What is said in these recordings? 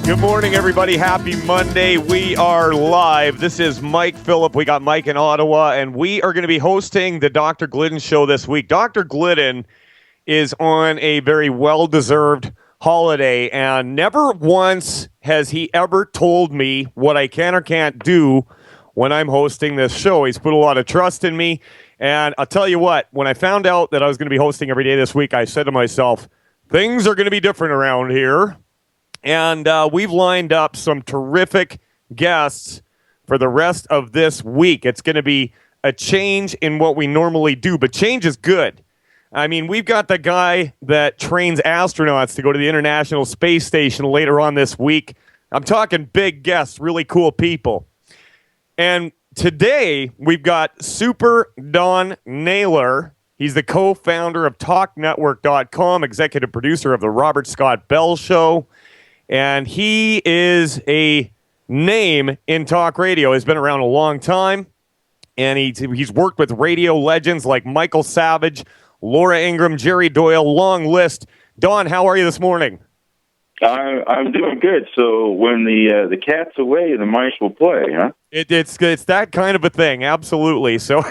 Good morning, everybody. Happy Monday. We are live. This is Mike Phillip. We got Mike in Ottawa, and we are going to be hosting the Dr. Glidden show this week. Dr. Glidden is on a very well-deserved holiday, and never once has he ever told me what I can or can't do when I'm hosting this show. He's put a lot of trust in me, and I'll tell you what, when I found out that I was going to be hosting every day this week, I said to myself, things are going to be different around here. And we've lined up some terrific guests for the rest of this week. It's going to be a change in what we normally do, but change is good. I mean, we've got the guy that trains astronauts to go to the International Space Station later on this week. I'm talking big guests, really cool people. And today, we've got Super Don Naylor. He's the co-founder of TalkNetwork.com, executive producer of the Robert Scott Bell Show. And he is a name in talk radio. He's been around a long time, and he's worked with radio legends like Michael Savage, Laura Ingraham, Jerry Doyle, long list. Don, how are you this morning? I'm doing good. So when the cat's away, the mice will play, huh? It's that kind of a thing, absolutely. So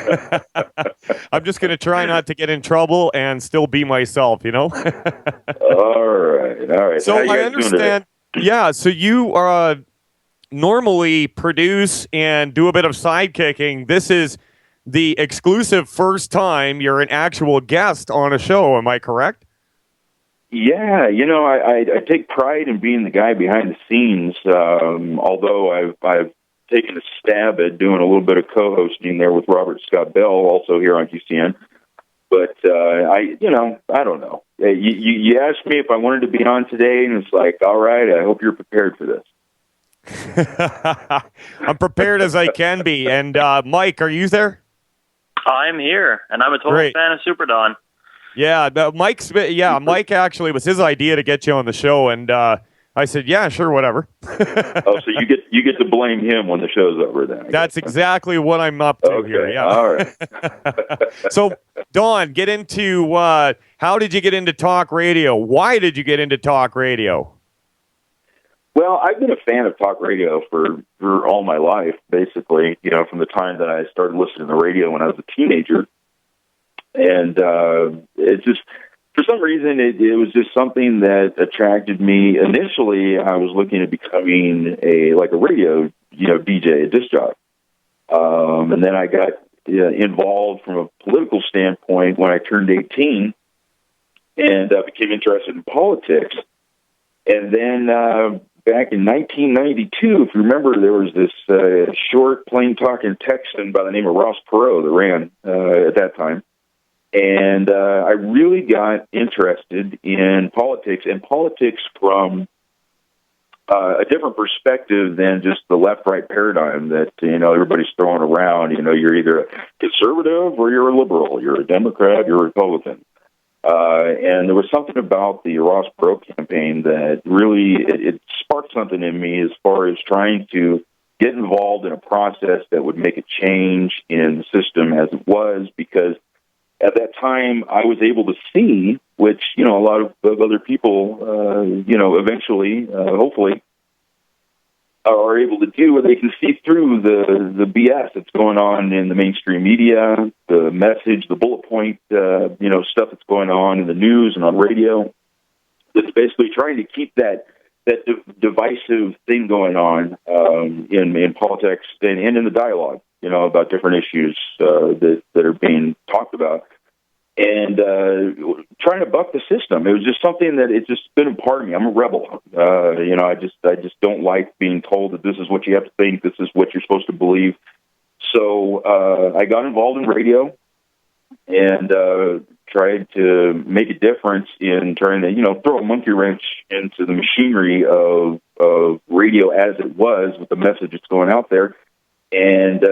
I'm just going to try not to get in trouble and still be myself, you know? All right. So I understand, so you normally produce and do a bit of sidekicking. This is the exclusive first time you're an actual guest on a show, am I correct? Yeah, I take pride in being the guy behind the scenes, although I've taken a stab at doing a little bit of co-hosting there with Robert Scott Bell, also here on QCN. But I don't know. You asked me if I wanted to be on today, and it's like, all right, I hope you're prepared for this. I'm prepared as I can be. And Mike, are you there? I'm here, and I'm a total fan of Super Don. Yeah, Mike actually was his idea to get you on the show, and I said, yeah, sure, whatever. So you get to blame him when the show's over then. That's exactly what I'm up to here. Yeah. All right. So, Don, get into how did you get into talk radio? Why did you get into talk radio? Well, I've been a fan of talk radio for all my life, basically, from the time that I started listening to the radio when I was a teenager. And it's just, for some reason, it was just something that attracted me. Initially, I was looking at becoming a radio, DJ, a disc jockey. And then I got involved from a political standpoint when I turned 18 and became interested in politics. And then back in 1992, if you remember, there was this short, plain-talking Texan by the name of Ross Perot that ran at that time. And I really got interested in politics, and politics from a different perspective than just the left-right paradigm that, everybody's throwing around. You're either a conservative or you're a liberal. You're a Democrat, you're a Republican. And there was something about the Ross Perot campaign that really, it sparked something in me as far as trying to get involved in a process that would make a change in the system as it was, because at that time, I was able to see, which, a lot of other people, eventually, hopefully, are able to do, where they can see through the BS that's going on in the mainstream media, the message, the bullet point, stuff that's going on in the news and on radio. It's basically trying to keep that divisive thing going on in politics and in the dialogue, about different issues that are being talked about, and trying to buck the system. It was just something that it's just been a part of me. I'm a rebel. I just don't like being told that this is what you have to think, this is what you're supposed to believe. So I got involved in radio and tried to make a difference in trying to, throw a monkey wrench into the machinery of radio as it was, with the message that's going out there. And,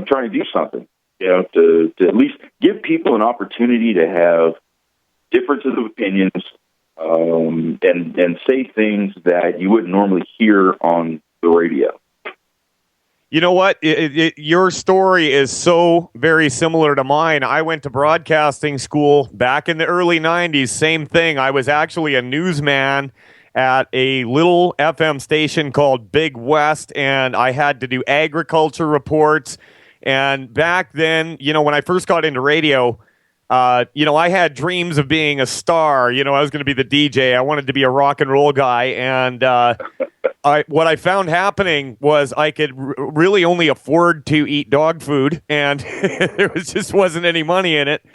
trying to do something, to at least give people an opportunity to have differences of opinions and say things that you wouldn't normally hear on the radio. You know what? Your story is so very similar to mine. I went to broadcasting school back in the early 90s. Same thing. I was actually a newsman at a little FM station called Big West, and I had to do agriculture reports. And back then, when I first got into radio, I had dreams of being a star. I was going to be the DJ. I wanted to be a rock and roll guy. And what I found happening was I could really only afford to eat dog food, and just wasn't any money in it.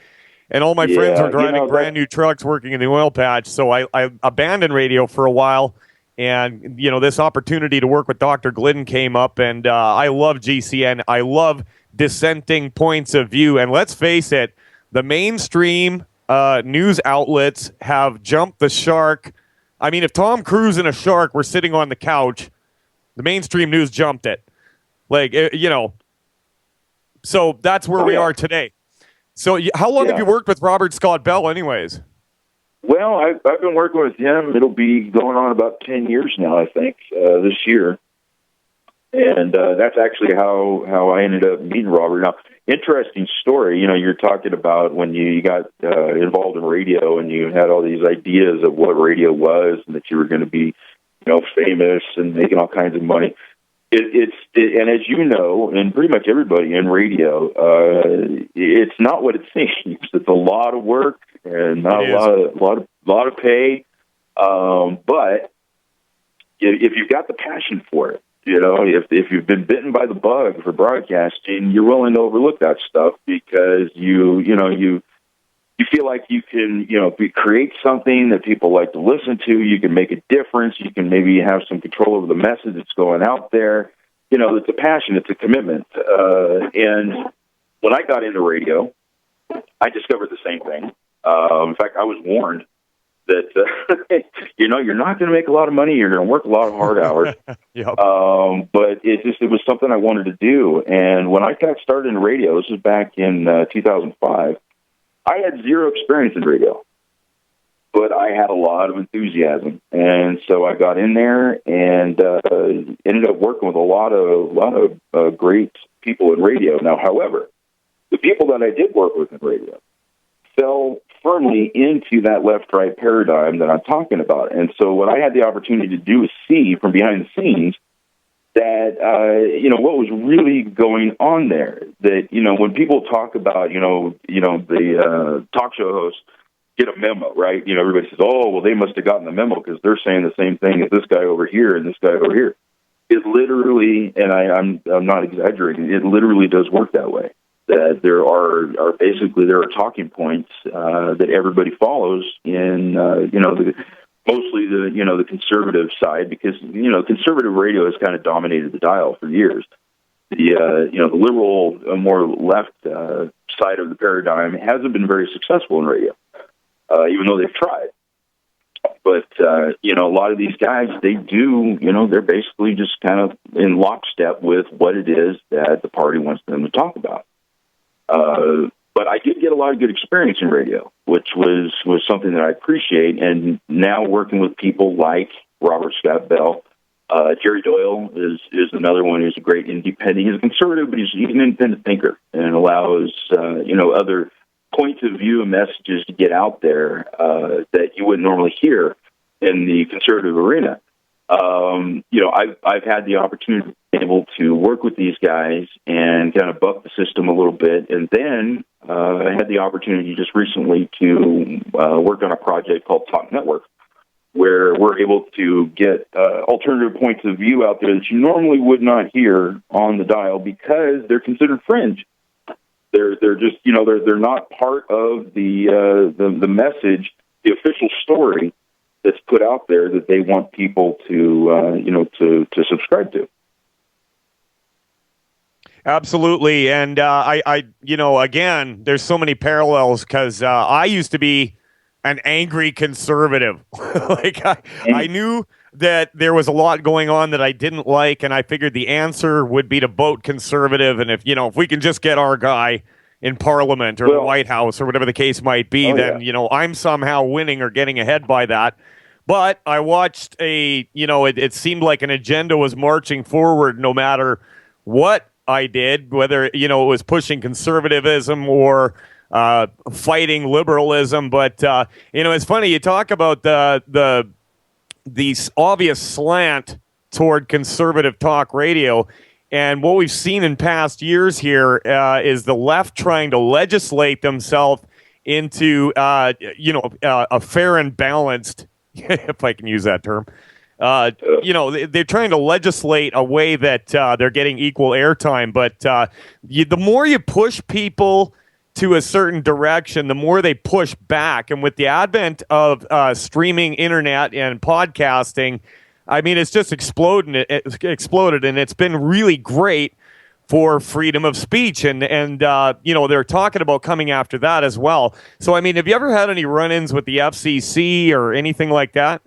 And all my friends were driving brand new trucks, working in the oil patch. So I abandoned radio for a while. And, this opportunity to work with Dr. Glidden came up, and I love GCN. I love dissenting points of view. And let's face it, the mainstream news outlets have jumped the shark. I mean, if Tom Cruise and a shark were sitting on the couch, the mainstream news jumped it. So that's where we are today. So how long have you worked with Robert Scott Bell anyways? Well, I've been working with him. It'll be going on about 10 years now, I think, this year. And that's actually how I ended up meeting Robert. Now, interesting story. You're talking about when you got involved in radio and you had all these ideas of what radio was and that you were going to be, famous and making all kinds of money. And as you know, and pretty much everybody in radio, it's not what it seems. It's a lot of work and not a lot of pay. But if you've got the passion for it, if you've been bitten by the bug for broadcasting, you're willing to overlook that stuff because you feel like you can, create something that people like to listen to. You can make a difference. You can maybe have some control over the message that's going out there. It's a passion. It's a commitment. And when I got into radio, I discovered the same thing. In fact, I was warned that, you're not going to make a lot of money. You're going to work a lot of hard hours. Yep. But it was something I wanted to do. And when I got started in radio, this was back in 2005, I had zero experience in radio, but I had a lot of enthusiasm. And so I got in there and ended up working with a lot of great people in radio. Now, however, the people that I did work with in radio fell firmly into that left-right paradigm that I'm talking about. And so what I had the opportunity to do is see from behind the scenes that, what was really going on there. That, when people talk about, the talk show hosts get a memo, right? Everybody says, oh, well, they must have gotten the memo because they're saying the same thing as this guy over here and this guy over here. It literally, and I'm not exaggerating, it literally does work that way. That there are talking points that everybody follows in, mostly the conservative side, because conservative radio has kind of dominated the dial for years. The liberal, more left side of the paradigm hasn't been very successful in radio, even though they've tried. But a lot of these guys, they do, they're basically just kind of in lockstep with what it is that the party wants them to talk about. But I did get a lot of good experience in radio, which was something that I appreciate. And now working with people like Robert Scott Bell, Jerry Doyle is another one who's a great independent. He's a conservative, but he's an independent thinker and allows, other points of view and messages to get out there that you wouldn't normally hear in the conservative arena. I've had the opportunity to be able to work with these guys and kind of buck the system a little bit. And then I had the opportunity just recently to work on a project called Talk Network, where we're able to get alternative points of view out there that you normally would not hear on the dial because they're considered fringe. They're just, they're not part of the message, the official story that's put out there that they want people to subscribe to. Absolutely. And again, there's so many parallels because I used to be an angry conservative. I knew that there was a lot going on that I didn't like, and I figured the answer would be to vote conservative. And if we can just get our guy in Parliament or the White House or whatever the case might be, I'm somehow winning or getting ahead by that. But I watched it seemed like an agenda was marching forward no matter what I did, whether, it was pushing conservatism or fighting liberalism. But, it's funny, you talk about the obvious slant toward conservative talk radio. And what we've seen in past years here is the left trying to legislate themselves into, a fair and balanced, if I can use that term. They're trying to legislate a way that they're getting equal airtime. But the more you push people to a certain direction, the more they push back. And with the advent of streaming internet and podcasting, I mean, it's just exploded, and it's been really great for freedom of speech. And they're talking about coming after that as well. So, I mean, have you ever had any run-ins with the FCC or anything like that?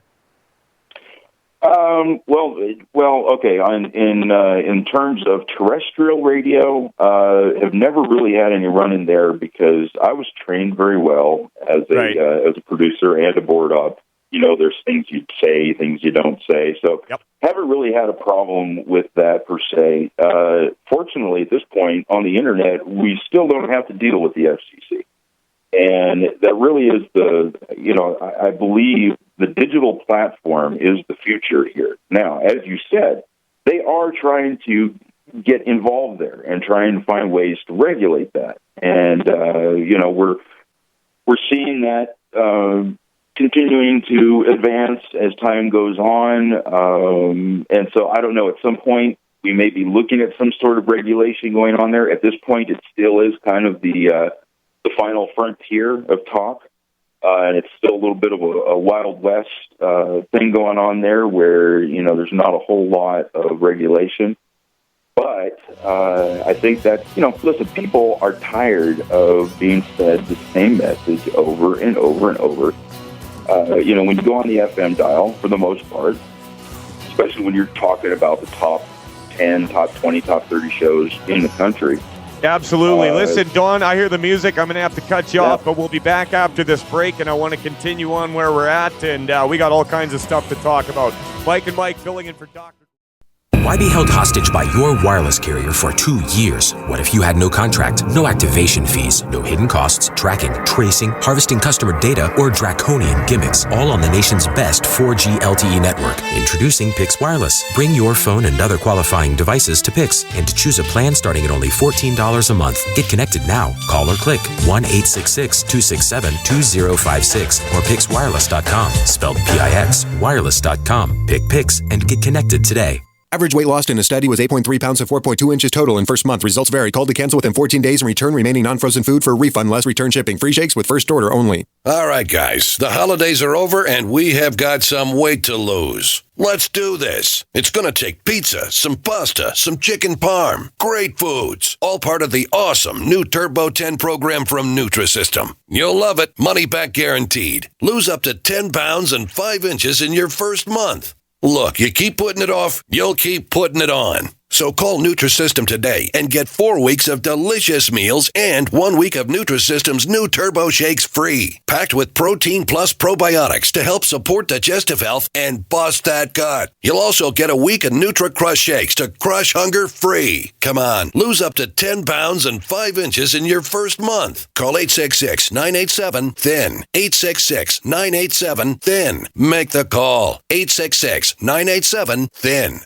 Okay. In terms of terrestrial radio, have never really had any run-in there because I was trained very well as a producer and a board op. There's things you say, things you don't say. So haven't really had a problem with that per se. Fortunately, at this point on the internet, we still don't have to deal with the FCC. And that really is I believe the digital platform is the future here. Now, as you said, they are trying to get involved there and try and find ways to regulate that. And, we're seeing that continuing to advance as time goes on. And so I don't know, at some point we may be looking at some sort of regulation going on there. At this point, it still is kind of the final frontier of talk. And it's still a little bit of a Wild West thing going on there where, there's not a whole lot of regulation. But I think that, listen, people are tired of being fed the same message over and over and over. When you go on the FM dial, for the most part, especially when you're talking about the top 10, top 20, top 30 shows in the country. Absolutely. Listen, Don, I hear the music. I'm going to have to cut you off, but we'll be back after this break, and I want to continue on where we're at, and we got all kinds of stuff to talk about. Mike and Mike filling in for Dr. Why be held hostage by your wireless carrier for 2 years? What if you had no contract, no activation fees, no hidden costs, tracking, tracing, harvesting customer data, or draconian gimmicks, all on the nation's best 4G LTE network? Introducing Pix Wireless. Bring your phone and other qualifying devices to Pix and choose a plan starting at only $14 a month. Get connected now. Call or click 1-866-267-2056 or pixwireless.com. Spelled P-I-X, wireless.com. Pick Pix and get connected today. Average weight lost in a study was 8.3 pounds to 4.2 inches total in first month. Results vary. Call to cancel within 14 days and return remaining non-frozen food for a refund less return shipping. Free shakes with first order only. All right, guys. The holidays are over and we have got some weight to lose. Let's do this. It's going to take pizza, some pasta, some chicken parm. Great foods. All part of the awesome new Turbo 10 program from Nutrisystem. You'll love it. Money back guaranteed. Lose up to 10 pounds and 5 inches in your first month. Look, you keep putting it off, you'll keep putting it on. So call Nutrisystem today and get 4 weeks of delicious meals and 1 week of Nutrisystem's new Turbo Shakes free. Packed with protein plus probiotics to help support digestive health and bust that gut. You'll also get a week of Nutri-Crush Shakes to crush hunger free. Come on, lose up to 10 pounds and 5 inches in your first month. Call 866-987-THIN. 866-987-THIN. Make the call. 866-987-THIN.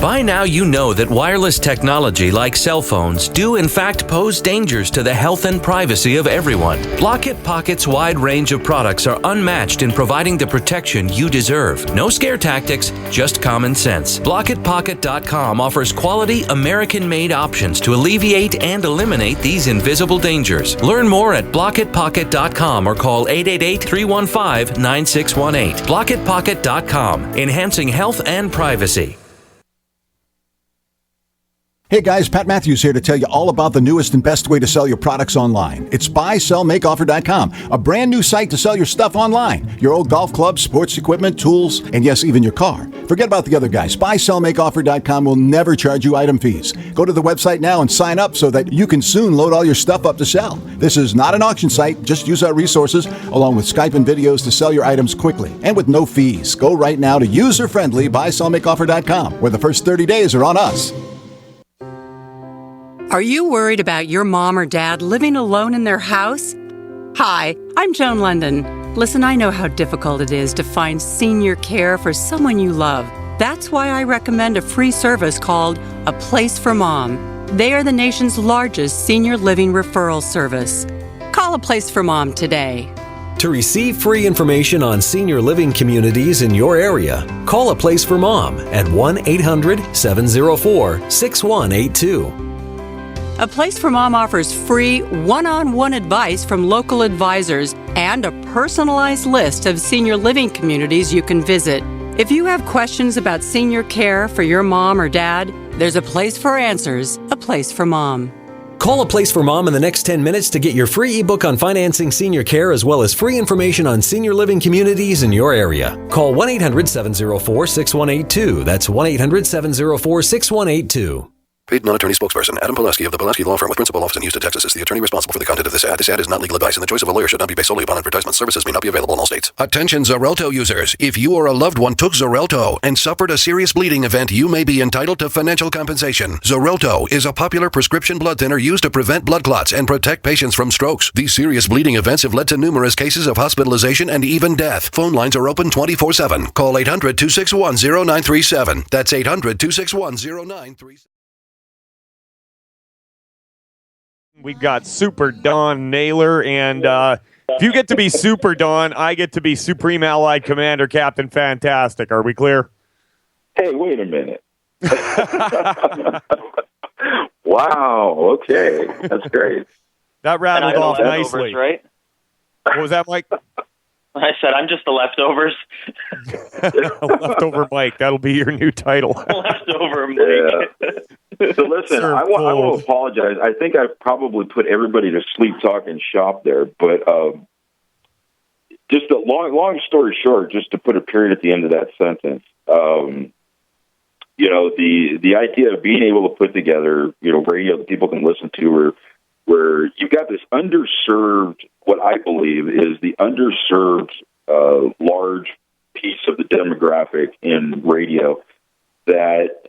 By now you know that wireless technology like cell phones do in fact pose dangers to the health and privacy of everyone. Blockit Pocket's wide range of products are unmatched in providing the protection you deserve. No scare tactics, just common sense. BlockitPocket.com offers quality American-made options to alleviate and eliminate these invisible dangers. Learn more at BlockitPocket.com or call 888-315-9618. BlockitPocket.com, enhancing health and privacy. Hey guys, Pat Matthews here to tell you all about the newest and best way to sell your products online. It's buysellmakeoffer.com, a brand new site to sell your stuff online. Your old golf clubs, sports equipment, tools, and yes, even your car. Forget about the other guys. Buysellmakeoffer.com will never charge you item fees. Go to the website now and sign up so that you can soon load all your stuff up to sell. This is not an auction site. Just use our resources along with Skype and videos to sell your items quickly and with no fees. Go right now to user-friendly buysellmakeoffer.com, where the first 30 days are on us. Are you worried about your mom or dad living alone in their house? Hi, I'm Joan London. Listen, I know how difficult it is to find senior care for someone you love. That's why I recommend a free service called A Place for Mom. They are the nation's largest senior living referral service. Call A Place for Mom today. To receive free information on senior living communities in your area, call A Place for Mom at 1-800-704-6182. A Place for Mom offers free one-on-one advice from local advisors and a personalized list of senior living communities you can visit. If you have questions about senior care for your mom or dad, there's a place for answers, A Place for Mom. Call A Place for Mom in the next 10 minutes to get your free ebook on financing senior care as well as free information on senior living communities in your area. Call 1-800-704-6182. That's 1-800-704-6182. Paid non-attorney spokesperson Adam Pulaski of the Pulaski Law Firm with principal office in Houston, Texas is the attorney responsible for the content of this ad. This ad is not legal advice, and the choice of a lawyer should not be based solely upon advertisement. Services may not be available in all states. Attention Xarelto users. If you or a loved one took Xarelto and suffered a serious bleeding event, you may be entitled to financial compensation. Xarelto is a popular prescription blood thinner used to prevent blood clots and protect patients from strokes. These serious bleeding events have led to numerous cases of hospitalization and even death. Phone lines are open 24/7. Call 800-261-0937. That's 800-261-0937. We've got Super Don Naylor, and if you get to be Super Don, I get to be Supreme Allied Commander Captain Fantastic. Are we clear? Hey, wait a minute. Wow, okay. That's great. That rattled off nicely. Right? What was that, Mike? I said, I'm just the leftovers. Leftover Mike. That'll be your new title. Leftover Mike. Yeah. So listen, I want to apologize. I think I've probably put everybody to sleep talking shop there, but just a long story short, just to put a period at the end of that sentence, the idea of being able to put together, radio that people can listen to, where you've got this underserved, what I believe is the underserved large piece of the demographic in radio that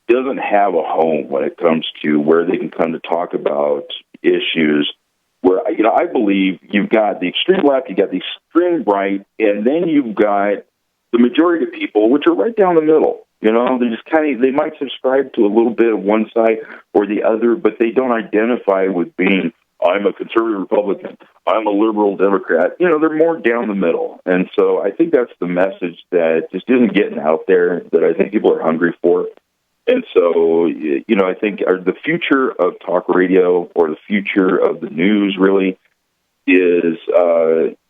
doesn't have a home when it comes to where they can come to talk about issues where, I believe you've got the extreme left, you've got the extreme right, and then you've got the majority of people, which are right down the middle. They just they might subscribe to a little bit of one side or the other, but they don't identify with being, I'm a conservative Republican, I'm a liberal Democrat. They're more down the middle. And so I think that's the message that just isn't getting out there that I think people are hungry for. And so, I think the future of talk radio or the future of the news really is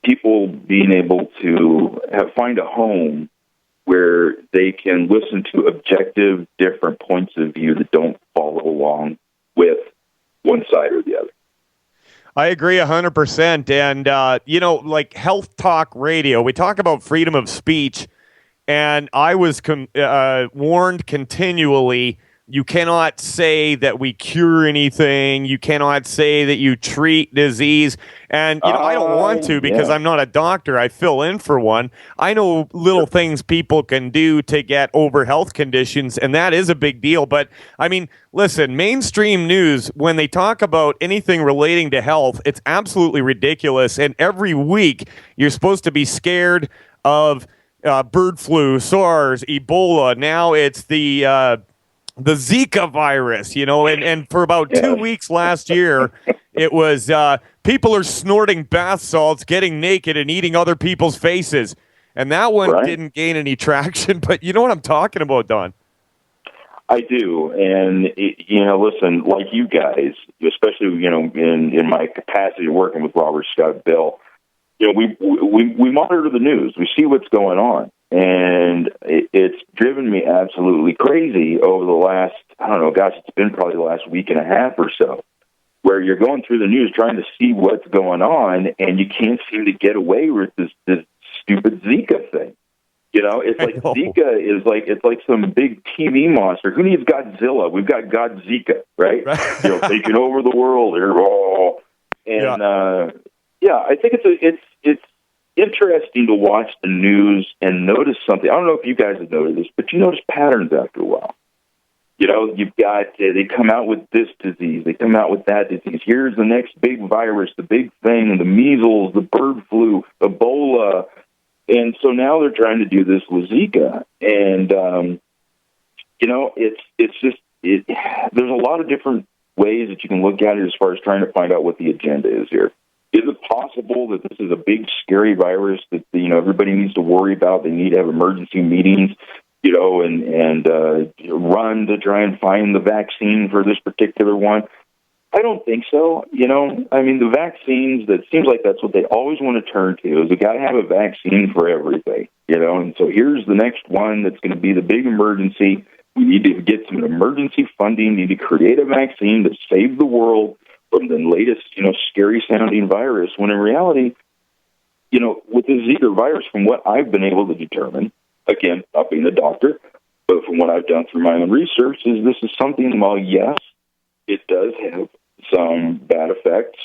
people being able to find a home where they can listen to objective, different points of view that don't follow along with one side or the other. I agree 100%. And, like Health Talk Radio, we talk about freedom of speech. And I was warned continually, you cannot say that we cure anything. You cannot say that you treat disease. And, I don't want to because I'm not a doctor. I fill in for one. I know little things people can do to get over health conditions, and that is a big deal. But, listen, mainstream news, when they talk about anything relating to health, it's absolutely ridiculous. And every week, you're supposed to be scared of bird flu, SARS, Ebola. Now it's the Zika virus, and for about 2 weeks last year, it was people are snorting bath salts, getting naked, and eating other people's faces. And that one didn't gain any traction, but you know what I'm talking about, Don? I do. And, listen, like you guys, especially, in my capacity of working with Robert Scott Bell, we monitor the news. We see what's going on. And it's driven me absolutely crazy over the last, it's been probably the last week and a half or so, where you're going through the news trying to see what's going on, and you can't seem to get away with this stupid Zika thing. It's like Zika is it's like some big TV monster. Who needs Godzilla? We've got Godzika, right? Taking over the world here. I think it's interesting to watch the news and notice something. I don't know if you guys have noticed this, but you notice patterns after a while. You've got, they come out with this disease, they come out with that disease. Here's the next big virus, the big thing, the measles, the bird flu, Ebola. And so now they're trying to do this with Zika. And, there's a lot of different ways that you can look at it as far as trying to find out what the agenda is here. Is it possible that this is a big, scary virus that, everybody needs to worry about? They need to have emergency meetings, and run to try and find the vaccine for this particular one? I don't think so. The vaccines, that seems like that's what they always want to turn to, is we got to have a vaccine for everything, and so here's the next one that's going to be the big emergency. We need to get some emergency funding, need to create a vaccine to save the world from the latest, scary-sounding virus, when in reality, with the Zika virus, from what I've been able to determine, again, not being a doctor, but from what I've done through my own research, is this is something, while yes, it does have some bad effects,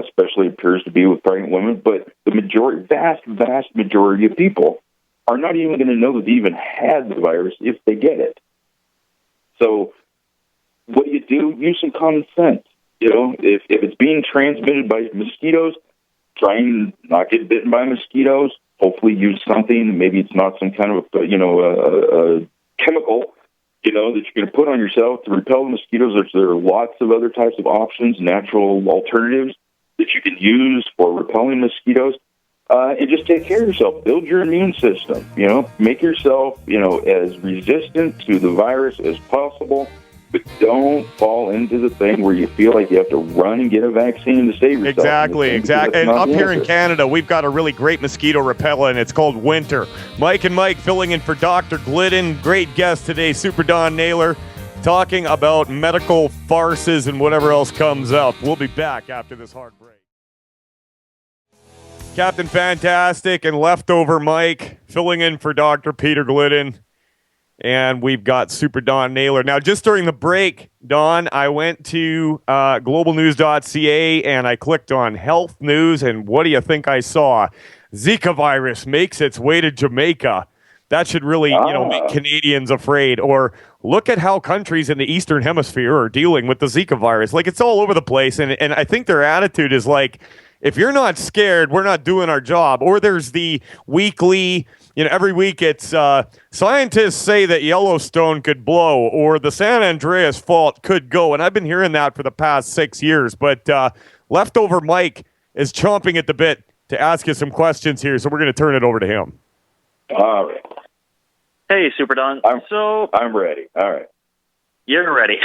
especially appears to be with pregnant women, but the vast majority of people are not even going to know that they even had the virus if they get it. So what do? Use some common sense. If it's being transmitted by mosquitoes, try and not get bitten by mosquitoes. Hopefully use something. Maybe it's not some kind of a chemical, that you're going to put on yourself to repel the mosquitoes. There are lots of other types of options, natural alternatives that you can use for repelling mosquitoes. And just take care of yourself. Build your immune system. Make yourself, as resistant to the virus as possible. But don't fall into the thing where you feel like you have to run and get a vaccine to save yourself. Exactly. And up here in Canada, we've got a really great mosquito repellent. It's called Winter. Mike and Mike filling in for Dr. Glidden. Great guest today, Super Don Naylor, talking about medical farces and whatever else comes up. We'll be back after this hard break. Captain Fantastic and Leftover Mike filling in for Dr. Peter Glidden. And we've got Super Don Naylor. Now, just during the break, Don, I went to globalnews.ca and I clicked on health news. And what do you think I saw? Zika virus makes its way to Jamaica. That should really, make Canadians afraid. Or look at how countries in the Eastern Hemisphere are dealing with the Zika virus. Like, it's all over the place. And I think their attitude is like, if you're not scared, we're not doing our job. Or there's the weekly, every week it's scientists say that Yellowstone could blow or the San Andreas Fault could go. And I've been hearing that for the past 6 years. But Leftover Mike is chomping at the bit to ask you some questions here. So we're going to turn it over to him. All right. Hey, Super Don. I'm ready. All right. You're ready.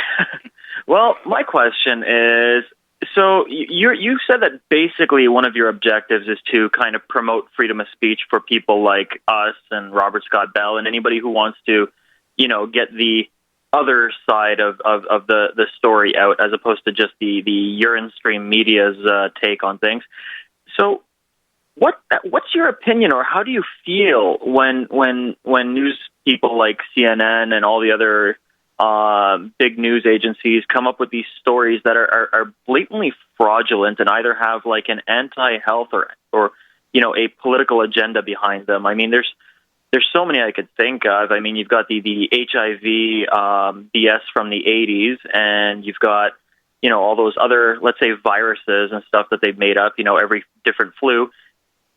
Well, my question is, so you said that basically one of your objectives is to kind of promote freedom of speech for people like us and Robert Scott Bell and anybody who wants to, get the other side of the story out, as opposed to just the urine stream media's take on things. So what's your opinion, or how do you feel when news people like CNN and all the other big news agencies come up with these stories that are blatantly fraudulent and either have like an anti-health or a political agenda behind them? I mean, there's so many I could think of. I mean, you've got the HIV BS from the 80s, and you've got all those other, let's say, viruses and stuff that they've made up. Every different flu.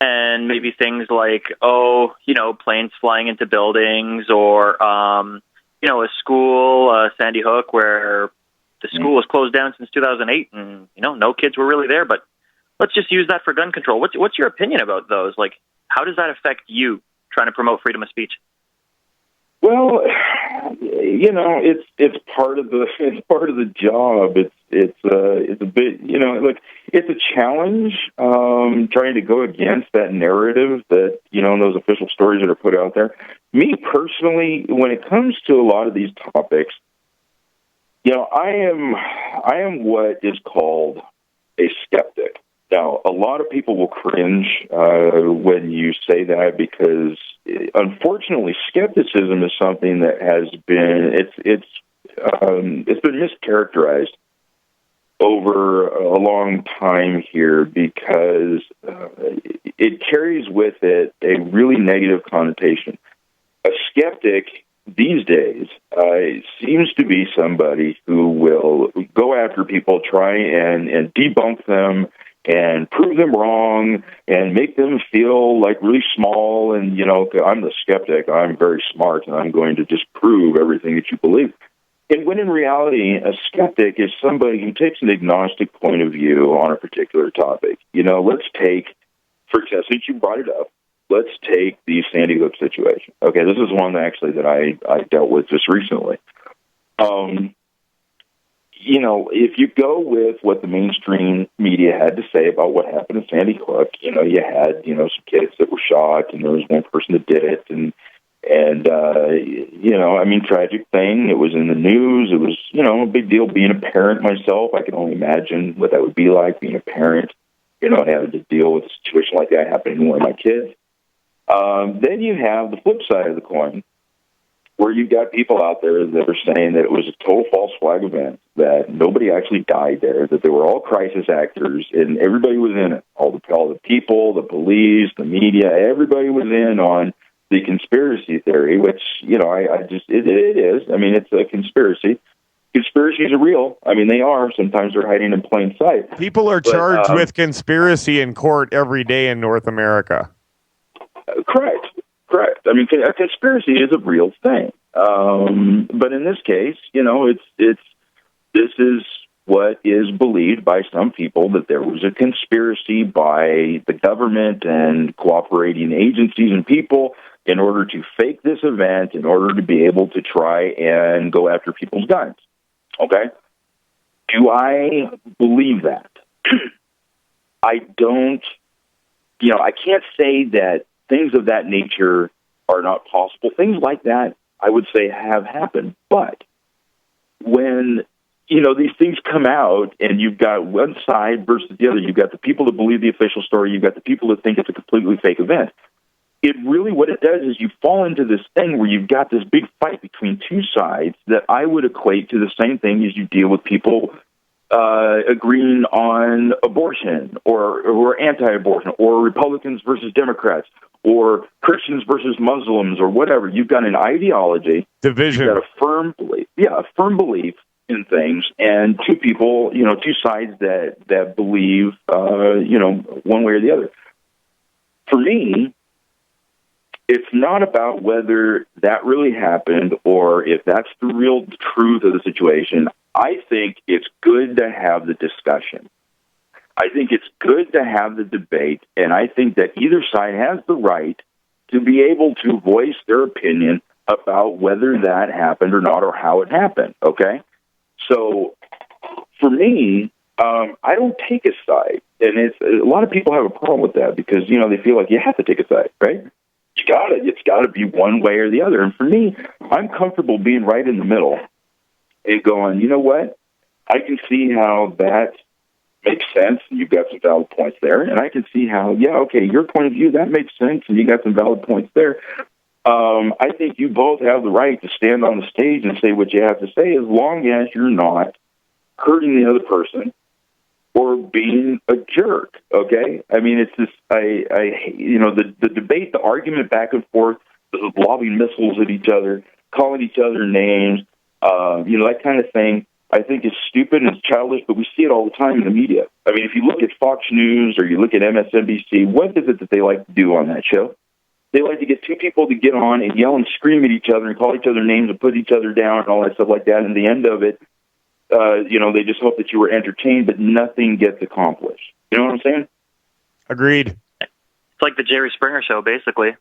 And maybe things like, planes flying into buildings, or, a school, Sandy Hook, where the school was closed down since 2008, and, no kids were really there. But let's just use that for gun control. What's your opinion about those? Like, how does that affect you trying to promote freedom of speech? Well, it's part of the job. It's a bit, it's a challenge trying to go against that narrative that those official stories that are put out there. Me personally, when it comes to a lot of these topics, I am what is called a skeptic. Now, a lot of people will cringe when you say that, because unfortunately, skepticism is something that has been it's been mischaracterized over a long time here, because it carries with it a really negative connotation. A skeptic these days seems to be somebody who will go after people, try and debunk them and prove them wrong and make them feel like really small. And, I'm the skeptic. I'm very smart, and I'm going to disprove everything that you believe. And when in reality, a skeptic is somebody who takes an agnostic point of view on a particular topic. Let's take, for example, since you brought it up, let's take the Sandy Hook situation. Okay, this is one actually that I dealt with just recently. If you go with what the mainstream media had to say about what happened in Sandy Hook, you had, some kids that were shot, and there was one person that did it, and tragic thing. It was in the news. It was, a big deal being a parent myself. I can only imagine what that would be like being a parent, having to deal with a situation like that happening to one of my kids. Then you have the flip side of the coin, where you've got people out there that are saying that it was a total false flag event, that nobody actually died there, that they were all crisis actors, and everybody was in it. All the people, the police, the media, everybody was in on the conspiracy theory, which, it is. I mean, it's a conspiracy. Conspiracies are real. I mean, they are. Sometimes they're hiding in plain sight. People are charged with conspiracy in court every day in North America. Correct. I mean, a conspiracy is a real thing. But in this case, this is what is believed by some people, that there was a conspiracy by the government and cooperating agencies and people in order to fake this event, in order to be able to try and go after people's guns. Okay? Do I believe that? I don't, I can't say that things of that nature are not possible. Things like that, I would say, have happened. But when, these things come out and you've got one side versus the other, you've got the people that believe the official story, you've got the people that think it's a completely fake event. It really, what it does is you fall into this thing where you've got this big fight between two sides that I would equate to the same thing as you deal with people agreeing on abortion or anti-abortion, or Republicans versus Democrats, or Christians versus Muslims, or whatever. You've got an ideology, division. You've got a firm belief in things, and two people, two sides that believe, one way or the other. For me, it's not about whether that really happened or if that's the real truth of the situation. I think it's good to have the discussion. I think it's good to have the debate, and I think that either side has the right to be able to voice their opinion about whether that happened or not, or how it happened, okay? So, for me, I don't take a side, and a lot of people have a problem with that because, they feel like you have to take a side, right? It's got to be one way or the other. And for me, I'm comfortable being right in the middle and going, you know what? I can see how that makes sense, and you've got some valid points there. And I can see how, your point of view, that makes sense, and you got some valid points there. I think you both have the right to stand on the stage and say what you have to say, as long as you're not hurting the other person or being a jerk, okay? I mean, it's this, the debate, the argument back and forth, lobbing missiles at each other, calling each other names, that kind of thing, I think is stupid and it's childish, but we see it all the time in the media. I mean, if you look at Fox News or you look at MSNBC, what is it that they like to do on that show? They like to get two people to get on and yell and scream at each other and call each other names and put each other down and all that stuff like that. And the end of it, they just hope that you were entertained, but nothing gets accomplished. You know what I'm saying? Agreed. It's like the Jerry Springer show, basically.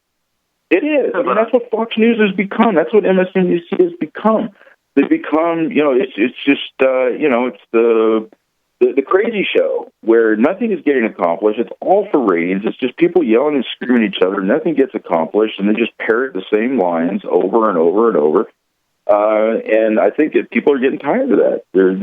It is. I mean, that's what Fox News has become. That's what MSNBC has become. They become, it's just, it's the crazy show where nothing is getting accomplished. It's all for ratings. It's just people yelling and screaming at each other. Nothing gets accomplished, and they just parrot the same lines over and over and over. And I think that people are getting tired of that. They're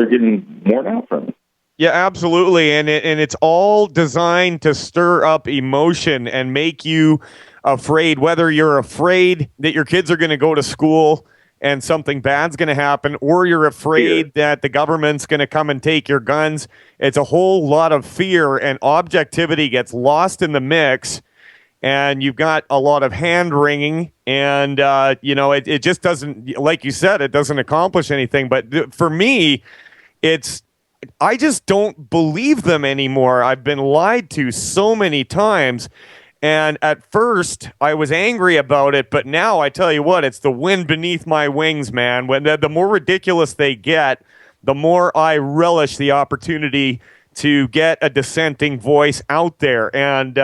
getting worn out from it. Yeah, absolutely, and it's all designed to stir up emotion and make you afraid. Whether you're afraid that your kids are going to go to school and something bad's going to happen, or you're afraid that the government's going to come and take your guns. It's a whole lot of fear, and objectivity gets lost in the mix. and you've got a lot of hand wringing, and it just doesn't, like you said, it doesn't accomplish anything. But for me, I just don't believe them anymore. I've been lied to so many times. And at first, I was angry about it, but now I tell you what, it's the wind beneath my wings, man. When the more ridiculous they get, the more I relish the opportunity to get a dissenting voice out there. And,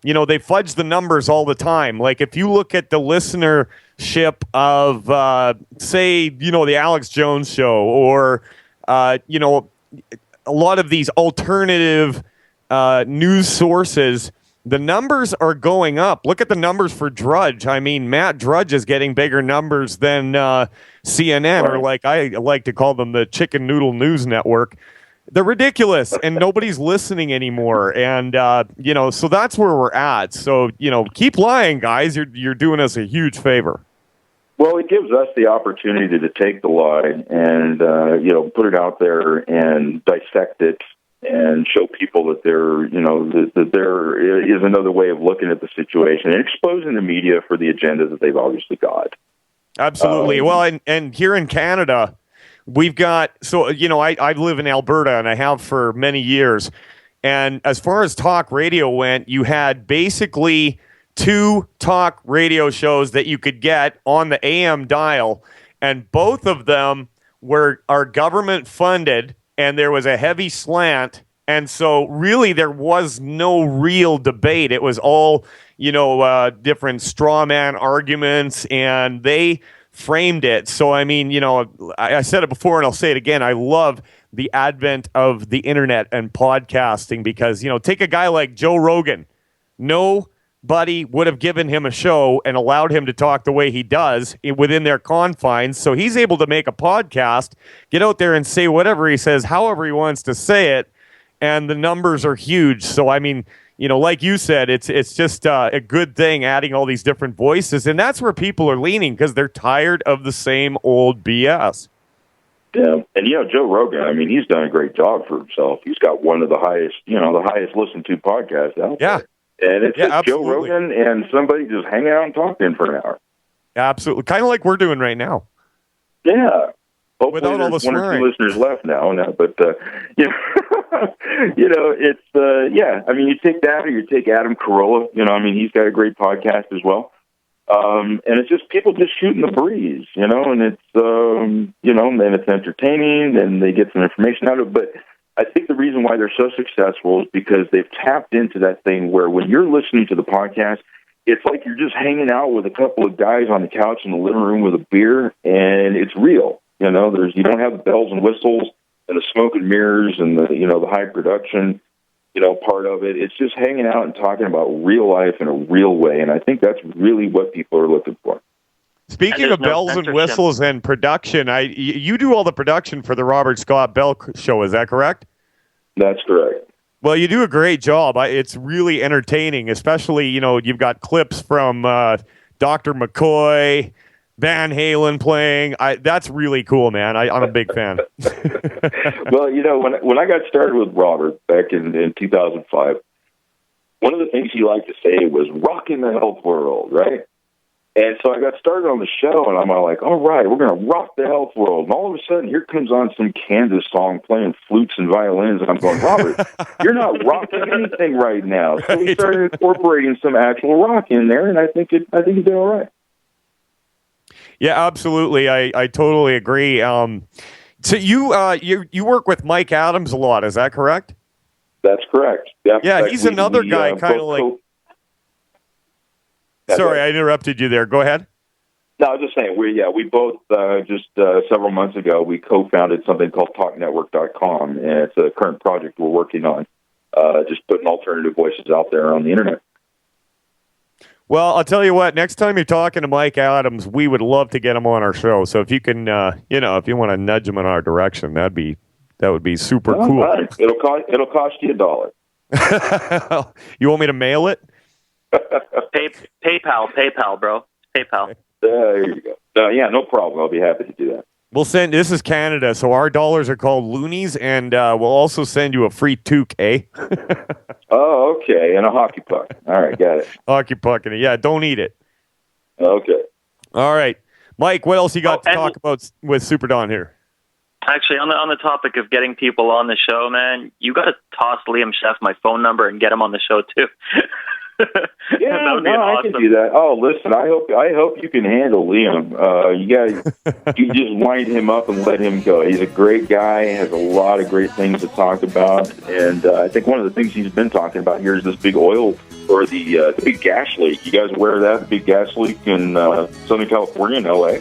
they fudge the numbers all the time. Like, if you look at the listenership of, say, the Alex Jones Show, or, a lot of these alternative news sources, the numbers are going up. Look at the numbers for Drudge. I mean, Matt Drudge is getting bigger numbers than CNN, or like I like to call them, the Chicken Noodle News Network. They're ridiculous, and nobody's listening anymore. And, so that's where we're at. So, keep lying, guys. You're doing us a huge favor. Well, it gives us the opportunity to take the lie and, put it out there and dissect it, and show people that that there is another way of looking at the situation, and exposing the media for the agenda that they've obviously got. Absolutely. Well, and here in Canada, we've got, I live in Alberta, and I have for many years. And as far as talk radio went, you had basically 2 talk radio shows that you could get on the AM dial, and both of them are government funded, and there was a heavy slant. And so really there was no real debate. It was all, different straw man arguments, and they framed it. So, I mean, I said it before and I'll say it again. I love the advent of the internet and podcasting because, take a guy like Joe Rogan. Nobody would have given him a show and allowed him to talk the way he does within their confines. So he's able to make a podcast, get out there and say whatever he says, however he wants to say it, and the numbers are huge. So, I mean, like you said, it's just a good thing adding all these different voices, and that's where people are leaning because they're tired of the same old BS. Yeah, and Joe Rogan, I mean, he's done a great job for himself. He's got one of the highest listened to podcasts out there. And it's just Joe Rogan and somebody just hanging out and talking for an hour. Absolutely. Kind of like we're doing right now. Yeah. Hopefully without all the there's one or swearing. two listeners left now, but it's I mean, you take that, or you take Adam Carolla. He's got a great podcast as well. And it's just people just shooting the breeze, and it's and it's entertaining, and they get some information out of it. But I think the reason why they're so successful is because they've tapped into that thing where when you're listening to the podcast, it's like you're just hanging out with a couple of guys on the couch in the living room with a beer, and it's real. You don't have the bells and whistles and the smoke and mirrors and the high production, part of it. It's just hanging out and talking about real life in a real way, and I think that's really what people are looking for. Speaking of bells and whistles and production, you do all the production for the Robert Scott Bell Show, is that correct? That's correct. Well, you do a great job. It's really entertaining, especially, you've got clips from Dr. McCoy, Van Halen playing. That's really cool, man. I'm a big fan. Well, when I got started with Robert back in 2005, one of the things he liked to say was rocking the health world, right? And so I got started on the show, and I'm like, all right, we're going to rock the health world. And all of a sudden, here comes on some Kansas song playing flutes and violins, and I'm going, Robert, you're not rocking anything right now. So we started incorporating some actual rock in there, and I think you did all right. Yeah, absolutely. I totally agree. So you work with Mike Adams a lot, is that correct? That's correct. Yeah, he's another guy kind of like... Sorry, I interrupted you there. Go ahead. No, I was just saying, we both, several months ago, we co-founded something called TalkNetwork.com, and it's a current project we're working on, just putting alternative voices out there on the internet. Well, I'll tell you what, next time you're talking to Mike Adams, we would love to get him on our show. So if you can, if you want to nudge him in our direction, that would be super cool. Right. It'll cost you $1. You want me to mail it? PayPal, bro. PayPal. There you go. No problem. I'll be happy to do that. We'll send. This is Canada, so our dollars are called loonies, and we'll also send you a free toque, eh? Oh, okay, and a hockey puck. All right, got it. Hockey puck in it. Yeah, don't eat it. Okay. All right. Mike, what else you got to talk about with Super Don here? Actually, on the topic of getting people on the show, man, you got to toss Liam Chef my phone number and get him on the show too. Yeah, awesome. I can do that. Oh, listen, I hope you can handle Liam. You just wind him up and let him go. He's a great guy, has a lot of great things to talk about, and I think one of the things he's been talking about here is this big oil or the big gas leak. You guys aware of that? The big gas leak in Southern California and L.A.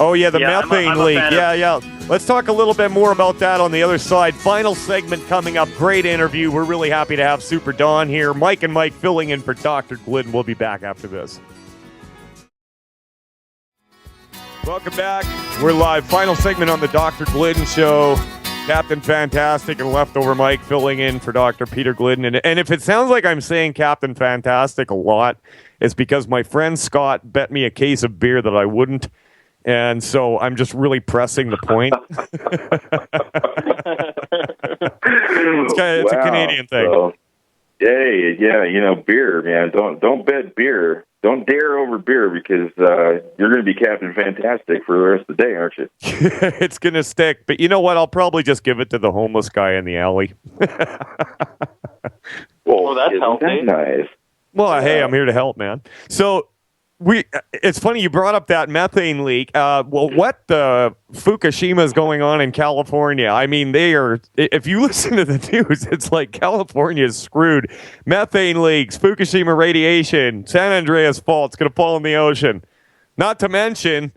Oh, yeah, the methane leak. Yeah. Let's talk a little bit more about that on the other side. Final segment coming up. Great interview. We're really happy to have Super Don here. Mike and Mike filling in for Dr. Glidden. We'll be back after this. Welcome back. We're live. Final segment on the Dr. Glidden Show. Captain Fantastic and Leftover Mike filling in for Dr. Peter Glidden. And if it sounds like I'm saying Captain Fantastic a lot, it's because my friend Scott bet me a case of beer that I wouldn't. And so I'm just really pressing the point. It's a Canadian thing. So, hey, yeah, beer, man. Don't bet beer. Don't dare over beer because you're going to be Captain Fantastic for the rest of the day, aren't you? It's going to stick. But you know what? I'll probably just give it to the homeless guy in the alley. Well, that's healthy. Nice. Well, hey, I'm here to help, man. So it's funny you brought up that methane leak. What the Fukushima is going on in California? I mean, if you listen to the news, it's like California is screwed. Methane leaks, Fukushima radiation, San Andreas fault, it's going to fall in the ocean. Not to mention,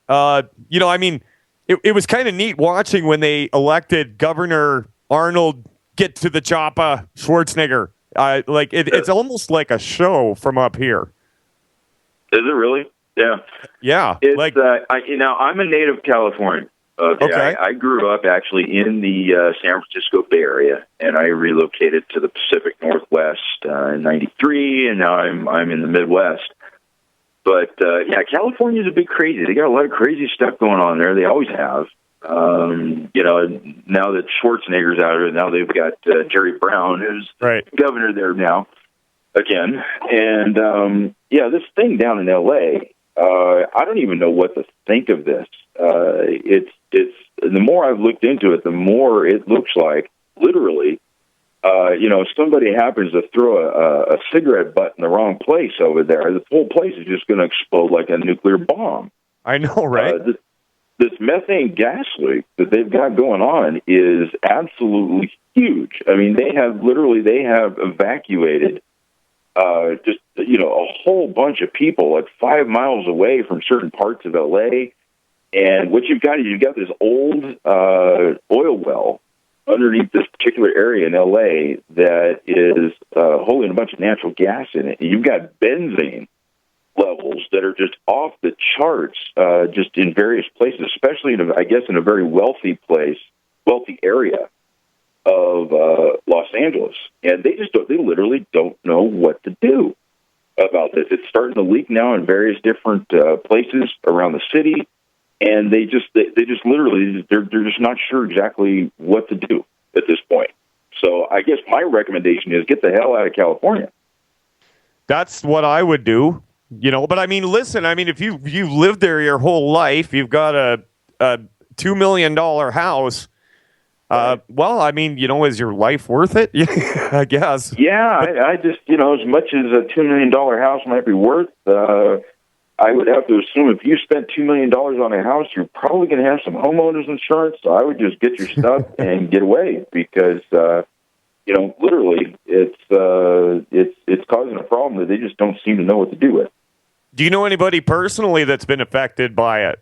it was kind of neat watching when they elected Governor Arnold get to the choppa Schwarzenegger. It's almost like a show from up here. Is it really? Yeah. Yeah. I'm a native Californian. Okay. I grew up actually in the San Francisco Bay Area, and I relocated to the Pacific Northwest in '93, and now I'm in the Midwest. But California's a bit crazy. They got a lot of crazy stuff going on there. They always have. Now that Schwarzenegger's out of it, now they've got Jerry Brown, who's governor there now. Again, and this thing down in L.A., I don't even know what to think of this. It's the more I've looked into it, the more it looks like literally, if somebody happens to throw a cigarette butt in the wrong place over there, the whole place is just going to explode like a nuclear bomb. I know, right? This methane gas leak that they've got going on is absolutely huge. I mean, they have evacuated a whole bunch of people like 5 miles away from certain parts of L.A. And what you've got is this old oil well underneath this particular area in L.A. that is holding a bunch of natural gas in it. And you've got benzene levels that are just off the charts, just in various places, especially in a very wealthy area of Los Angeles, and they literally don't know what to do about this. It's starting to leak now in various different places around the city, and they're just not sure exactly what to do at this point. So I guess my recommendation is get the hell out of California. That's what I would do, But I mean, listen, if you've lived there your whole life, you've got a $2 million house. Is your life worth it? I guess. Yeah, I just, as much as a $2 million house might be worth, I would have to assume if you spent $2 million on a house, you're probably going to have some homeowners insurance. So I would just get your stuff and get away because, literally, it's causing a problem that they just don't seem to know what to do with. Do you know anybody personally that's been affected by it?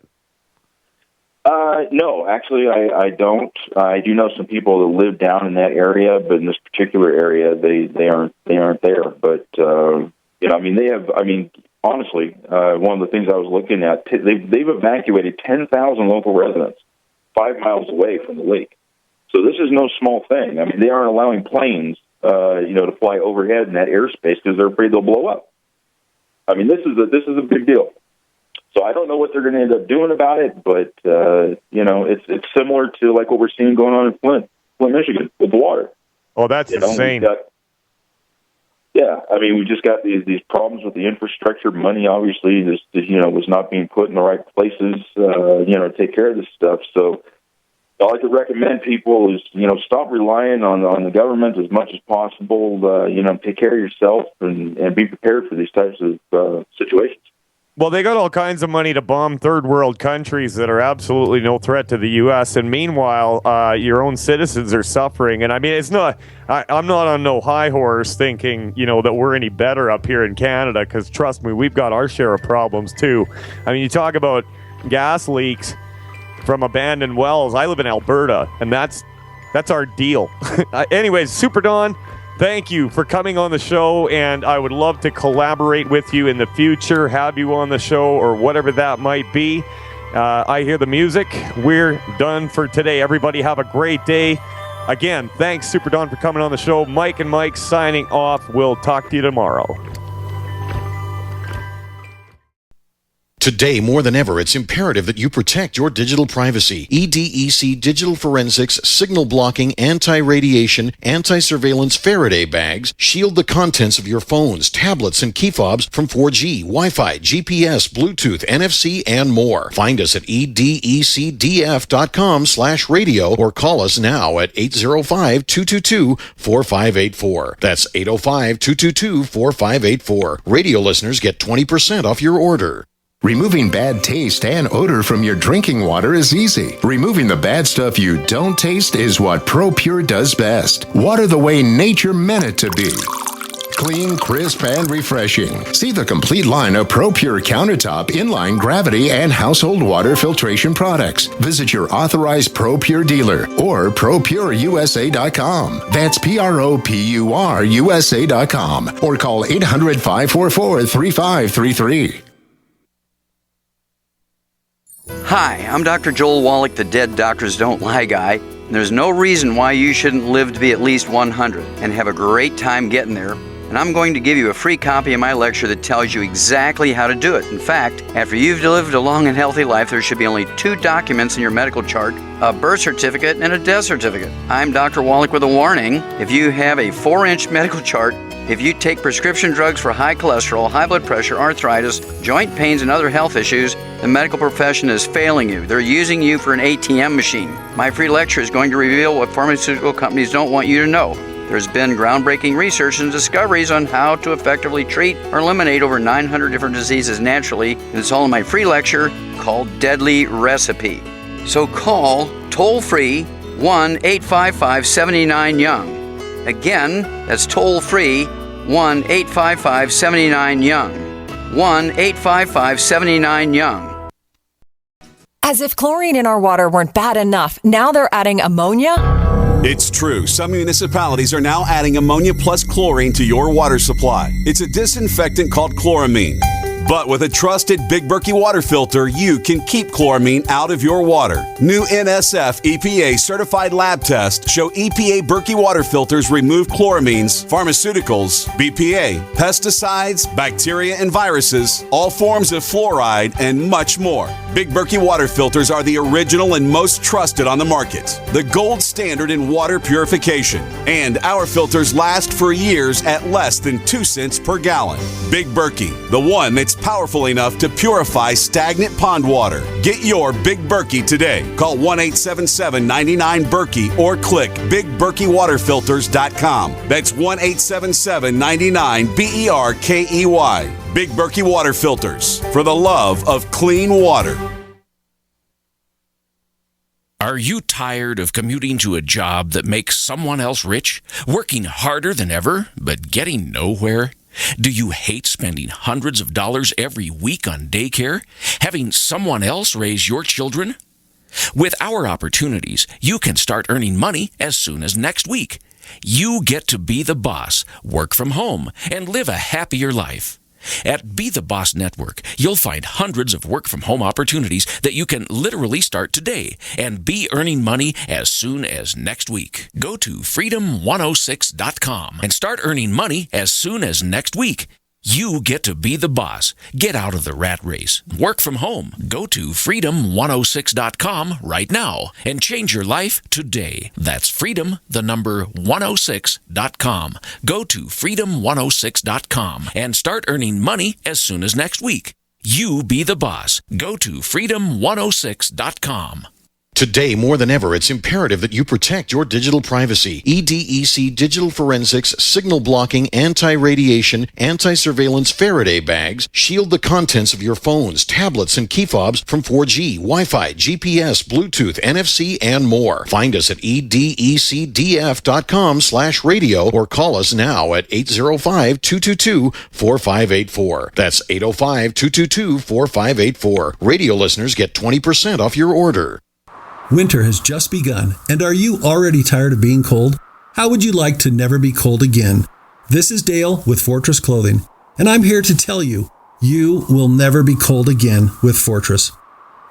No, actually, I don't. I do know some people that live down in that area, but in this particular area, they aren't there. But they have. Honestly, one of the things I was looking at, they've evacuated 10,000 local residents 5 miles away from the lake. So this is no small thing. They aren't allowing planes, to fly overhead in that airspace because they're afraid they'll blow up. This is a big deal. So I don't know what they're going to end up doing about it, but it's similar to like what we're seeing going on in Flint, Michigan, with the water. Oh, that's insane. Yeah, I mean, we just got these problems with the infrastructure. Money, obviously, was not being put in the right places, to take care of this stuff. So all I could recommend people is, stop relying on the government as much as possible. Take care of yourself and be prepared for these types of situations. Well, they got all kinds of money to bomb third world countries that are absolutely no threat to the U.S. And meanwhile, your own citizens are suffering. And I mean, it's not. I'm not on no high horse thinking, that we're any better up here in Canada. Because trust me, we've got our share of problems too. I mean, you talk about gas leaks from abandoned wells. I live in Alberta, and that's our deal. Anyways, Super Don, thank you for coming on the show, and I would love to collaborate with you in the future, have you on the show, or whatever that might be. I hear the music. We're done for today. Everybody have a great day. Again, thanks, Super Don, for coming on the show. Mike and Mike signing off. We'll talk to you tomorrow. Today, more than ever, it's imperative that you protect your digital privacy. EDEC Digital Forensics, Signal Blocking, Anti-Radiation, Anti-Surveillance Faraday Bags shield the contents of your phones, tablets, and key fobs from 4G, Wi-Fi, GPS, Bluetooth, NFC, and more. Find us at edecdf.com/radio or call us now at 805-222-4584. That's 805-222-4584. Radio listeners get 20% off your order. Removing bad taste and odor from your drinking water is easy. Removing the bad stuff you don't taste is what ProPure does best. Water the way nature meant it to be. Clean, crisp, and refreshing. See the complete line of ProPure countertop, inline, gravity, and household water filtration products. Visit your authorized ProPure dealer or ProPureUSA.com. That's ProPureUSA.com or call 800-544-3533. Hi, I'm Dr. Joel Wallach, the Dead Doctors Don't Lie guy. There's no reason why you shouldn't live to be at least 100 and have a great time getting there. And I'm going to give you a free copy of my lecture that tells you exactly how to do it. In fact, after you've lived a long and healthy life, there should be only 2 documents in your medical chart, a birth certificate and a death certificate. I'm Dr. Wallach with a warning. If you have a 4-inch medical chart, if you take prescription drugs for high cholesterol, high blood pressure, arthritis, joint pains, and other health issues, the medical profession is failing you. They're using you for an ATM machine. My free lecture is going to reveal what pharmaceutical companies don't want you to know. There's been groundbreaking research and discoveries on how to effectively treat or eliminate over 900 different diseases naturally, and it's all in my free lecture called Deadly Recipe. So call toll-free 1-855-79-YOUNG. Again, that's toll-free 1-855-79-YOUNG. 1-855-79-YOUNG. As if chlorine in our water weren't bad enough, now they're adding ammonia? It's true. Some municipalities are now adding ammonia plus chlorine to your water supply. It's a disinfectant called chloramine. But with a trusted Big Berkey water filter, you can keep chloramine out of your water. New NSF EPA certified lab tests show EPA Berkey water filters remove chloramines, pharmaceuticals, BPA, pesticides, bacteria and viruses, all forms of fluoride, and much more. Big Berkey water filters are the original and most trusted on the market, the gold standard in water purification. And our filters last for years at less than 2 cents per gallon. Big Berkey, the one that's powerful enough to purify stagnant pond water. Get your Big Berkey today. Call 1-877-99-BERKEY or click BigBerkeyWaterFilters.com. That's 1-877-99-BERKEY. Big Berkey Water Filters, for the love of clean water. Are you tired of commuting to a job that makes someone else rich, working harder than ever, but getting nowhere? Do you hate spending hundreds of dollars every week on daycare, having someone else raise your children? With our opportunities, you can start earning money as soon as next week. You get to be the boss, work from home, and live a happier life. At Be the Boss Network, you'll find hundreds of work-from-home opportunities that you can literally start today and be earning money as soon as next week. Go to freedom106.com and start earning money as soon as next week. You get to be the boss. Get out of the rat race. Work from home. Go to freedom106.com right now and change your life today. That's freedom, the number 106.com. Go to freedom106.com and start earning money as soon as next week. You be the boss. Go to freedom106.com. Today, more than ever, it's imperative that you protect your digital privacy. EDEC Digital Forensics, Signal Blocking, Anti-Radiation, Anti-Surveillance Faraday Bags shield the contents of your phones, tablets, and key fobs from 4G, Wi-Fi, GPS, Bluetooth, NFC, and more. Find us at edecdf.com/radio or call us now at 805-222-4584. That's 805-222-4584. Radio listeners get 20% off your order. Winter has just begun, and are you already tired of being cold? How would you like to never be cold again? This is Dale with Fortress Clothing, and I'm here to tell you, you will never be cold again with Fortress.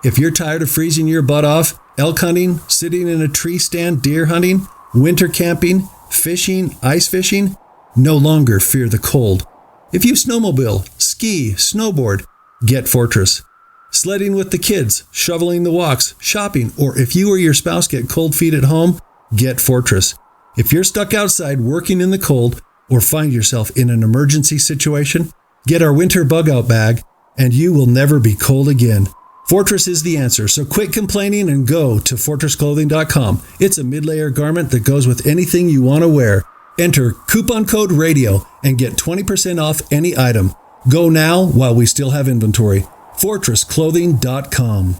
If you're tired of freezing your butt off, elk hunting, sitting in a tree stand, deer hunting, winter camping, fishing, ice fishing, no longer fear the cold. If you snowmobile, ski, snowboard, get Fortress. Sledding with the kids, shoveling the walks, shopping, or if you or your spouse get cold feet at home, get Fortress. If you're stuck outside working in the cold or find yourself in an emergency situation, get our winter bug out bag and you will never be cold again. Fortress is the answer, so quit complaining and go to fortressclothing.com. It's a mid-layer garment that goes with anything you want to wear. Enter coupon code RADIO and get 20% off any item. Go now while we still have inventory. fortressclothing.com.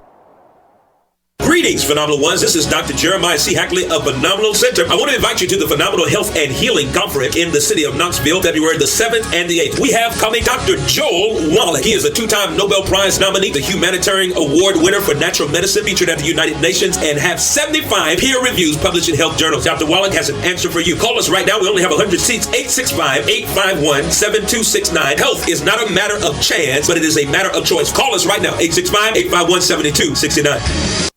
Greetings, Phenomenal Ones. This is Dr. Jeremiah C. Hackley of Phenomenal Center. I want to invite you to the Phenomenal Health and Healing Conference in the city of Knoxville, February the 7th and the 8th. We have coming Dr. Joel Wallach. He is a two-time Nobel Prize nominee, the Humanitarian Award winner for Natural Medicine, featured at the United Nations, and have 75 peer reviews published in health journals. Dr. Wallach has an answer for you. Call us right now. We only have 100 seats. 865-851-7269. Health is not a matter of chance, but it is a matter of choice. Call us right now. 865-851-7269.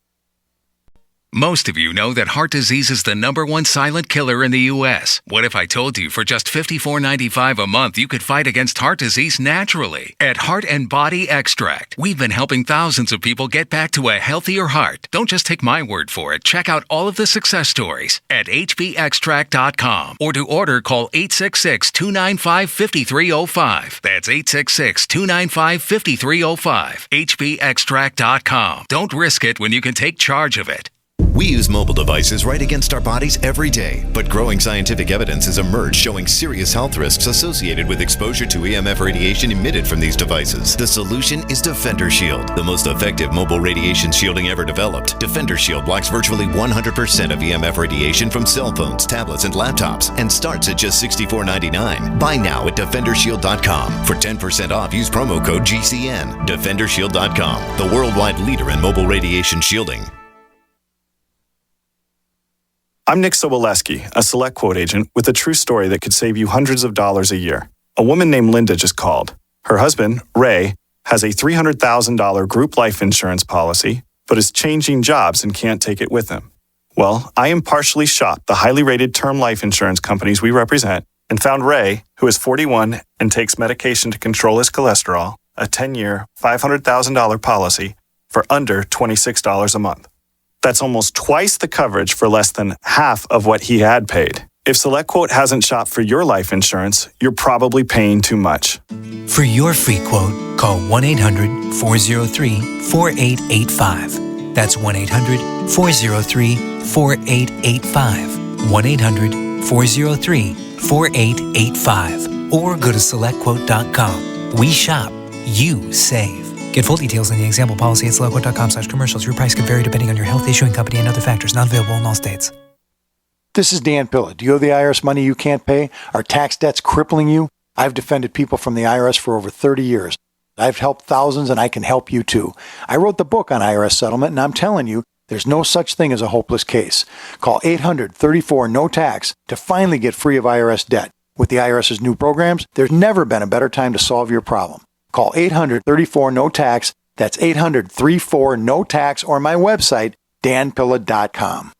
Most of you know that heart disease is the #1 silent killer in the U.S. What if I told you for just $54.95 a month you could fight against heart disease naturally? At Heart and Body Extract, we've been helping thousands of people get back to a healthier heart. Don't just take my word for it. Check out all of the success stories at hbextract.com, or to order, call 866-295-5305. That's 866-295-5305. hbextract.com. Don't risk it when you can take charge of it. We use mobile devices right against our bodies every day, but growing scientific evidence has emerged showing serious health risks associated with exposure to EMF radiation emitted from these devices. The solution is Defender Shield, the most effective mobile radiation shielding ever developed. Defender Shield blocks virtually 100% of EMF radiation from cell phones, tablets, and laptops, and starts at just $64.99. Buy now at DefenderShield.com. For 10% off, use promo code GCN. DefenderShield.com, the worldwide leader in mobile radiation shielding. I'm Nick Soboleski, a Select Quote agent with a true story that could save you hundreds of dollars a year. A woman named Linda just called. Her husband, Ray, has a $300,000 group life insurance policy, but is changing jobs and can't take it with him. Well, I impartially shopped the highly rated term life insurance companies we represent and found Ray, who is 41 and takes medication to control his cholesterol, a 10-year, $500,000 policy for under $26 a month. That's almost twice the coverage for less than half of what he had paid. If SelectQuote hasn't shopped for your life insurance, you're probably paying too much. For your free quote, call 1-800-403-4885. That's 1-800-403-4885. 1-800-403-4885. Or go to SelectQuote.com. We shop, you save. Get full details in the example policy at SelectQuote.com/commercials. Your price could vary depending on your health, issuing company, and other factors. Not available in all states. This is Dan Pilla. Do you owe the IRS money you can't pay? Are tax debts crippling you? I've defended people from the IRS for over 30 years. I've helped thousands, and I can help you too. I wrote the book on IRS settlement, and I'm telling you, there's no such thing as a hopeless case. Call 800-34-NO-TAX to finally get free of IRS debt. With the IRS's new programs, there's never been a better time to solve your problem. Call 800-34-NO-TAX. That's 800-34-NO-TAX, or my website, danpilla.com.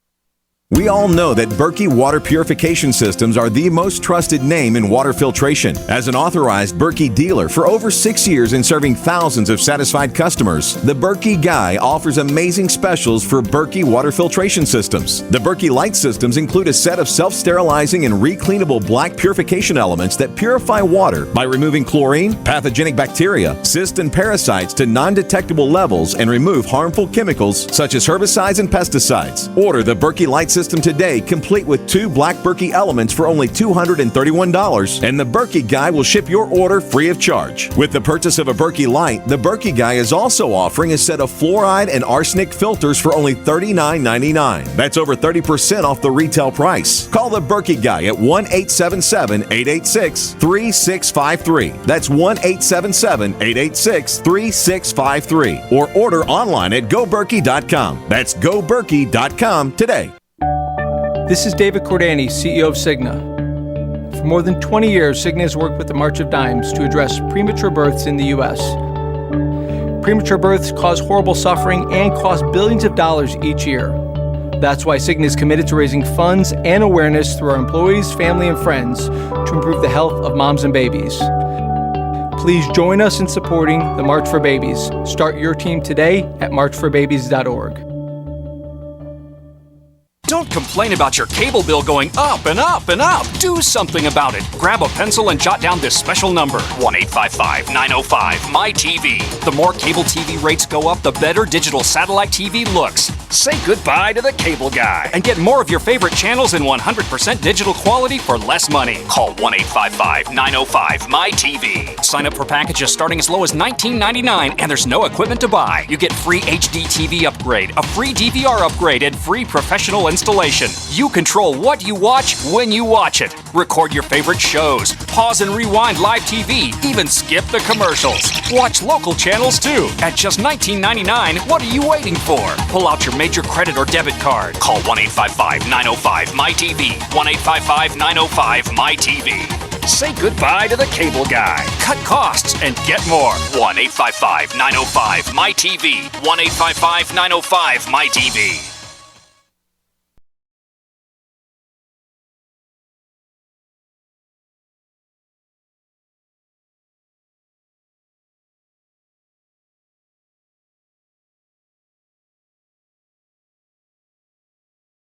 We all know that Berkey Water Purification Systems are the most trusted name in water filtration. As an authorized Berkey dealer for over 6 years and serving thousands of satisfied customers, the Berkey Guy offers amazing specials for Berkey water filtration systems. The Berkey Light systems include a set of self-sterilizing and recleanable black purification elements that purify water by removing chlorine, pathogenic bacteria, cysts, and parasites to non-detectable levels and remove harmful chemicals such as herbicides and pesticides. Order the Berkey Light system today, complete with 2 black Berkey elements for only $231, and the Berkey Guy will ship your order free of charge. With the purchase of a Berkey Light, the Berkey Guy is also offering a set of fluoride and arsenic filters for only $39.99. That's over 30% off the retail price. Call the Berkey Guy at 1-877-886-3653. That's 1-877-886-3653. Or order online at goberkey.com. That's goberkey.com today. This is David Cordani, CEO of Cigna. For more than 20 years, Cigna has worked with the March of Dimes to address premature births in the U.S. Premature births cause horrible suffering and cost billions of dollars each year. That's why Cigna is committed to raising funds and awareness through our employees, family, and friends to improve the health of moms and babies. Please join us in supporting the March for Babies. Start your team today at marchforbabies.org. Don't complain about your cable bill going up and up and up. Do something about it. Grab a pencil and jot down this special number, 1-855-905-MY-TV. The more cable TV rates go up, the better digital satellite TV looks. Say goodbye to the cable guy and get more of your favorite channels in 100% digital quality for less money. Call 1-855-905-MY-TV. Sign up for packages starting as low as $19.99, and there's no equipment to buy. You get free HD TV upgrade, a free DVR upgrade, and free professional installation. You control what you watch when you watch it. Record your favorite shows, pause and rewind live TV, even skip the commercials. Watch local channels too. At just $19.99, what are you waiting for? Pull out your major credit or debit card. Call 1-855-905-MY-TV. 1-855-905-MY-TV. Say goodbye to the cable guy. Cut costs and get more. 1-855-905-MY-TV. 1-855-905-MY-TV.